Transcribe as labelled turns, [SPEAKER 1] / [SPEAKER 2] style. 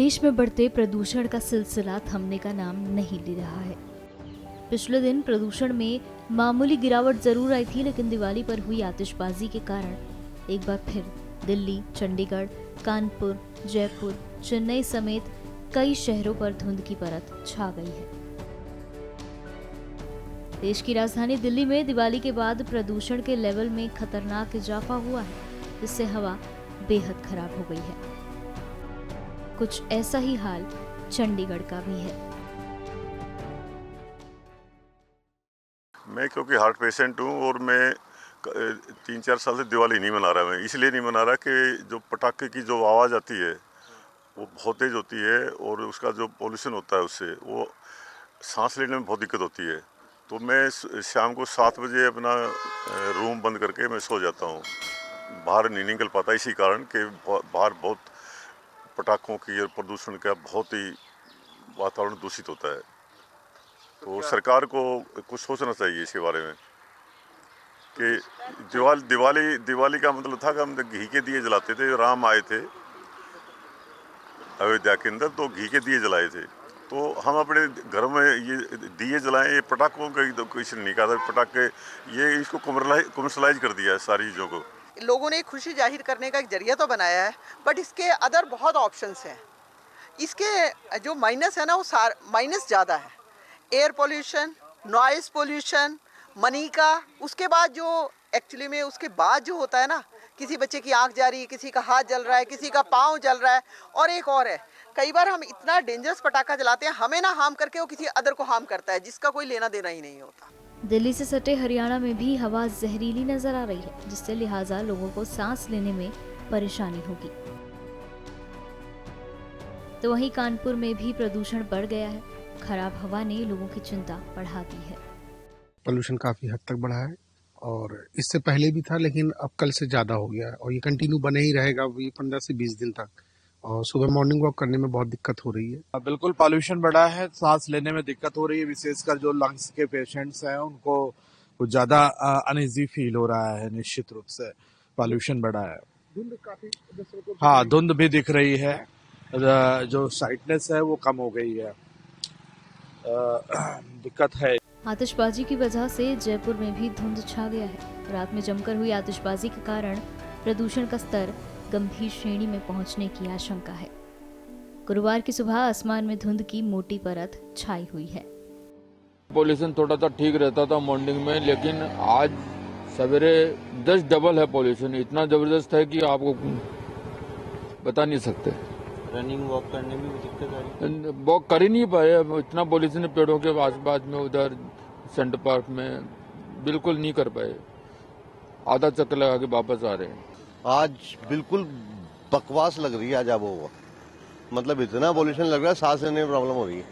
[SPEAKER 1] देश में बढ़ते प्रदूषण का सिलसिला थमने का नाम नहीं ले रहा है। पिछले दिन प्रदूषण में मामूली गिरावट जरूर आई थी, लेकिन दिवाली पर हुई आतिशबाजी के कारण एक बार फिर दिल्ली, चंडीगढ़, कानपुर, जयपुर, चेन्नई समेत कई शहरों पर धुंध की परत छा गई है। देश की राजधानी दिल्ली में दिवाली के बाद प्रदूषण के लेवल में खतरनाक इजाफा हुआ है, जिससे हवा बेहद खराब हो गई है। कुछ ऐसा ही हाल चंडीगढ़ का भी है।
[SPEAKER 2] मैं क्योंकि हार्ट पेशेंट हूँ और मैं 3-4 साल से दिवाली नहीं मना रहा। मैं इसलिए नहीं मना रहा कि जो पटाखे की जो आवाज़ आती है वो बहुत तेज होती है और उसका जो पोल्यूशन होता है उससे वो सांस लेने में बहुत दिक्कत होती है। तो मैं शाम को 7 बजे अपना रूम बंद करके मैं सो जाता हूँ, बाहर नहीं निकल पाता, इसी कारण कि बाहर बहुत पटाखों की और प्रदूषण का बहुत ही वातावरण दूषित होता है। तो सरकार को कुछ सोचना चाहिए इसके बारे में कि दिवाली का मतलब था कि हम घी के दिए जलाते थे। राम आए थे अयोध्या के अंदर तो घी के दिए जलाए थे, तो हम अपने घर में ये दिए जलाएं। ये पटाखों का तो कुछ नहीं कहा था, पटाखे ये इसको कमर्शलाइज कर दिया है सारी चीज़ों को।
[SPEAKER 3] लोगों ने खुशी जाहिर करने का एक जरिया तो बनाया है, बट इसके अदर बहुत ऑप्शंस हैं। इसके जो माइनस है ना, वो माइनस ज़्यादा है। Air pollution, noise pollution, money का, उसके बाद जो एक्चुअली में उसके बाद जो होता है ना, किसी बच्चे की आंख जा रही है, किसी का हाथ जल रहा है, किसी का पाँव जल रहा है, और एक और है, कई बार हम इतना डेंजरस पटाखा जलाते हैं, हमें ना हार्म करके वो किसी अदर को हार्म करता है, जिसका कोई लेना देना ही नहीं होता।
[SPEAKER 1] दिल्ली से सटे हरियाणा में भी हवा जहरीली नजर आ रही है, जिससे लिहाजा लोगों को सांस लेने में परेशानी होगी। तो वहीं कानपुर में भी प्रदूषण बढ़ गया है। खराब हवा ने लोगों की चिंता बढ़ा दी है।
[SPEAKER 4] पोल्यूशन काफी हद तक बढ़ा है और इससे पहले भी था, लेकिन अब कल से ज्यादा हो गया है और ये कंटिन्यू बने ही रहेगा 15 से 20 दिन तक। और सुबह मॉर्निंग वॉक करने में बहुत दिक्कत हो रही है।
[SPEAKER 5] बिल्कुल पॉल्यूशन बढ़ा है, सांस लेने में दिक्कत हो रही है, विशेषकर जो लंग्स के पेशेंट्स हैं उनको कुछ ज्यादा अनइजी फील हो रहा है। निश्चित रूप से पॉल्यूशन बढ़ा है।
[SPEAKER 4] धुंध काफी,
[SPEAKER 5] हाँ, धुंध भी दिख रही है, जो साइटनेस है वो कम हो गई है, दिक्कत है।
[SPEAKER 1] आतिशबाजी की वजह से जयपुर में भी धुंध छा गया है। रात में जमकर हुई आतिशबाजी के कारण प्रदूषण का स्तर गंभीर श्रेणी में पहुंचने की आशंका है। गुरुवार की सुबह आसमान में धुंध की मोटी परत छाई हुई है।
[SPEAKER 6] पॉल्यूशन थोड़ा सा ठीक रहता था मॉर्निंग में, लेकिन आज सवेरे 10 डबल है पॉल्यूशन। इतना जबरदस्त है कि आपको बता नहीं सकते।
[SPEAKER 7] रनिंग वॉक करने में भी दिक्कत आ रही है।
[SPEAKER 6] वॉक कर ही नहीं पाए, इतना पॉल्यूशन है पेड़ों के आसपास में, उधर सेंटर पार्क में बिल्कुल नहीं कर पाए। आधा चक्कर लगा के वापस आ रहे हैं।
[SPEAKER 7] आज बिल्कुल बकवास लग रही है आज आबोहवा, मतलब इतना पॉल्यूशन लग रहा है, सांस लेने में प्रॉब्लम हो रही है।